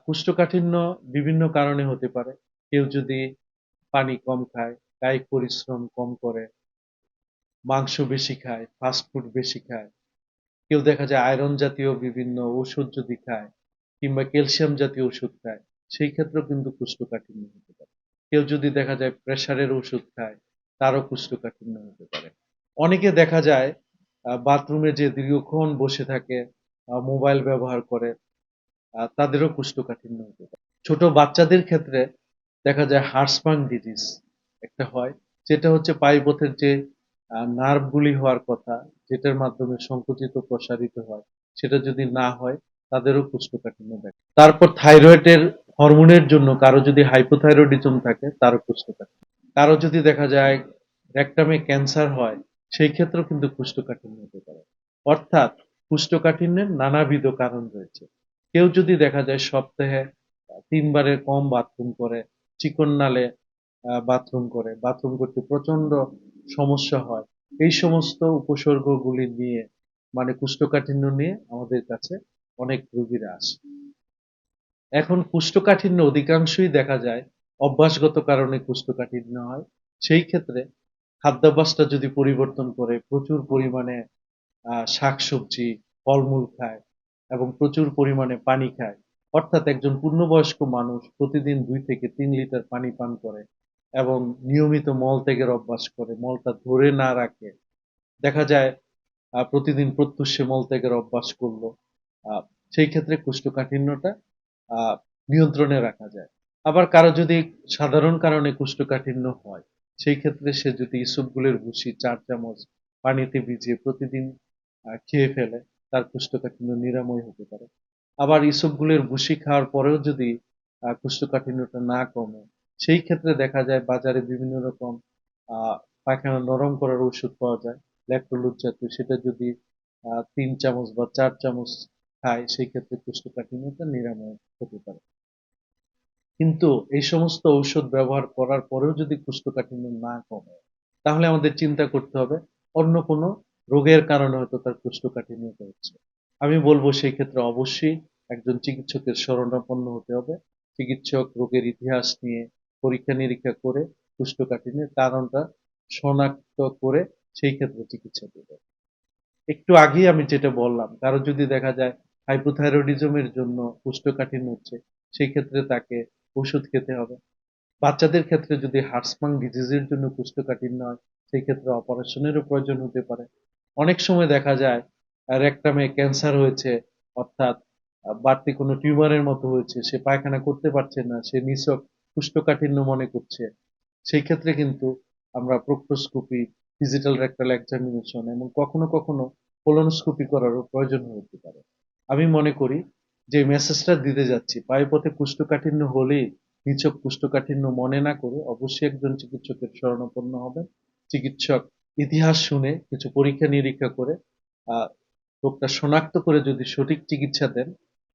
কোষ্ঠকাঠিন্য বিভিন্ন কারণে হতে পারে। কেউ যদি পানি কম খায়, কায়িক পরিশ্রম কম করে, মাংস বেশি খায়, ফাস্ট ফুড বেশি খায়, কেউ দেখা যায় আয়রন জাতীয় বিভিন্ন ওষুধ যদি খায় কিংবা ক্যালসিয়াম জাতীয় ওষুধ খায়, সেই ক্ষেত্রেও কিন্তু কোষ্ঠকাঠিন্য হতে পারে। কেউ যদি দেখা যায় প্রেশারের ওষুধ খায়, তারও কোষ্ঠকাঠিন্য হতে পারে। অনেকে দেখা যায় বাথরুমে যে দীর্ঘক্ষণ বসে থাকে, মোবাইল ব্যবহার করে, তাদেরও কোষ্ঠকাঠিন্য হতে পারে। ছোট বাচ্চাদের ক্ষেত্রে দেখা যায় হার্সপাং ডিজিজ একটা হয়, যেটা হচ্ছে পায়ুপথের যে নার্ভগুলি হওয়ার কথা, যেটার মাধ্যমে সংকুচিত প্রসারিত হয়, সেটা যদি না হয় তাদেরও কোষ্ঠকাঠিন্য দেখা। তারপর থাইরয়েডের হরমোনের জন্য কারো যদি হাইপোথাইরয়েডিজম থাকে, তারও কোষ্ঠকাঠিন্য। কারো যদি দেখা যায় রেকটামে ক্যান্সার হয়, সেই ক্ষেত্রেও কিন্তু কোষ্ঠকাঠিন্য হতে পারে। অর্থাৎ কোষ্ঠকাঠিন্যের নানাবিধ কারণ রয়েছে। কেউ যদি দেখা যায় সপ্তাহে ৩ বারের কম বাথরুম করে, চিকন নালে বাথরুম করে, বাথরুম করতে প্রচন্ড সমস্যা হয়, এই সমস্ত উপসর্গগুলি নিয়ে মানে কোষ্ঠকাঠিন্য নিয়ে আমাদের কাছে অনেক রোগীরা আসে। এখন কোষ্ঠকাঠিন্য অধিকাংশই দেখা যায় অভ্যাসগত কারণে কোষ্ঠকাঠিন্য হয়। সেই ক্ষেত্রে খাদ্যাভ্যাসটা যদি পরিবর্তন করে প্রচুর পরিমাণে শাকসবজি, ফলমূল খায় এবং প্রচুর পরিমাণে পানি খায়। অর্থাৎ একজন পূর্ণবয়স্ক মানুষ প্রতিদিন ২ থেকে ৩ লিটার পানি পান করে এবং নিয়মিত মলত্যাগের অভ্যাস করে, মলটা ধরে না রাখে। দেখা যায় প্রতিদিন প্রত্যুষে মলত্যাগের অভ্যাস করলো। আ সেই ক্ষেত্রে কোষ্ঠকাঠিন্যটা আ নিয়ন্ত্রণে রাখা যায়। আবার কারো যদি সাধারণ কারণে কোষ্ঠকাঠিন্য হয়, সেই ক্ষেত্রে সে যদি ইসবগুলের ভুসি ৪ চামচ পানিতে ভিজিয়ে প্রতিদিন খেয়ে ফেলে, তার কোষ্ঠকাঠিন্য নিরাময় হতে পারে। আবার ইসবগুলের ভুসি খাওয়ার পরেও যদি কোষ্ঠকাঠিন্যটা না কমে, সেই ক্ষেত্রে দেখা যায় বাজারে বিভিন্ন রকম আ পায়খানা নরম করার ওষুধ পাওয়া যায়, ল্যাক্টোলুজ জাতীয়। সেটা যদি ৩ চামচ বা ৪ চামচ খায়, সেই ক্ষেত্রে কোষ্ঠকাঠিন্যটা নিরাময় হতে পারে। কিন্তু এই সমস্ত ঔষধ ব্যবহার করার পরেও যদি কোষ্ঠকাঠিন্য না কমে, তাহলে আমাদের চিন্তা করতে হবে অন্য কোনো রোগের কারণে হয়তো তার কোষ্ঠকাঠিন্যটা হচ্ছে। আমি বলব সেই ক্ষেত্রে অবশ্যই একজন চিকিৎসকের শরণাপন্ন হতে হবে। চিকিৎসক রোগের ইতিহাস নিয়ে পরীক্ষা-নিরীক্ষা করে কোষ্ঠকাঠিন্যের কারণটা শনাক্ত করে সেই ক্ষেত্রে চিকিৎসা দেবে। একটু আগেই আমি যেটা বললাম, কারো যদি দেখা যায় হাইপোথাইরয়েডিজমের জন্য কোষ্ঠকাঠিন্য হচ্ছে, সেই ক্ষেত্রে তাকে ওষুধ খেতে হবে। বাচ্চাদের ক্ষেত্রে যদি হার্সপাং ডিজিজের জন্য কোষ্ঠকাঠিন্য হয়, সেই ক্ষেত্রে অপারেশনেরও প্রয়োজন হতে পারে। অনেক সময় দেখা যায় রেকটামে ক্যান্সার হয়েছে, অর্থাৎ বাড়তি কোনো টিউমারের মতো হয়েছে, সে পায়খানা করতে পারছে না, সে নিছক কোষ্ঠকাঠিন্য মনে করছে। সেই ক্ষেত্রে কিন্তু আমরা প্রক্টোস্কোপি, ডিজিটাল রেকটাল এক্সামিনেশন এবং কখনো কখনো কোলনোস্কোপি করারও প্রয়োজন হতে পারে। আমি মনে করি যে মেসেজটা দিতে যাচ্ছি, পায়ুপথে কোষ্ঠকাঠিন্য হলেই নিছক কোষ্ঠকাঠিন্য মনে না করে অবশ্যই একজন চিকিৎসকের শরণাপন্ন হবেন। চিকিৎসক ইতিহাস শুনে কিছু পরীক্ষা-নিরীক্ষা করে আ রোগটা শনাক্ত করে যদি সঠিক চিকিৎসা দেন,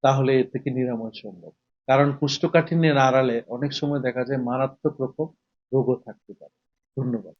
তাহলে এর থেকে নিরাময় সম্ভব। কারণ কোষ্ঠকাঠিন্যের আড়ালে অনেক সময় দেখা যায় মারাত্মক রকম রোগও থাকতে পারে। ধন্যবাদ।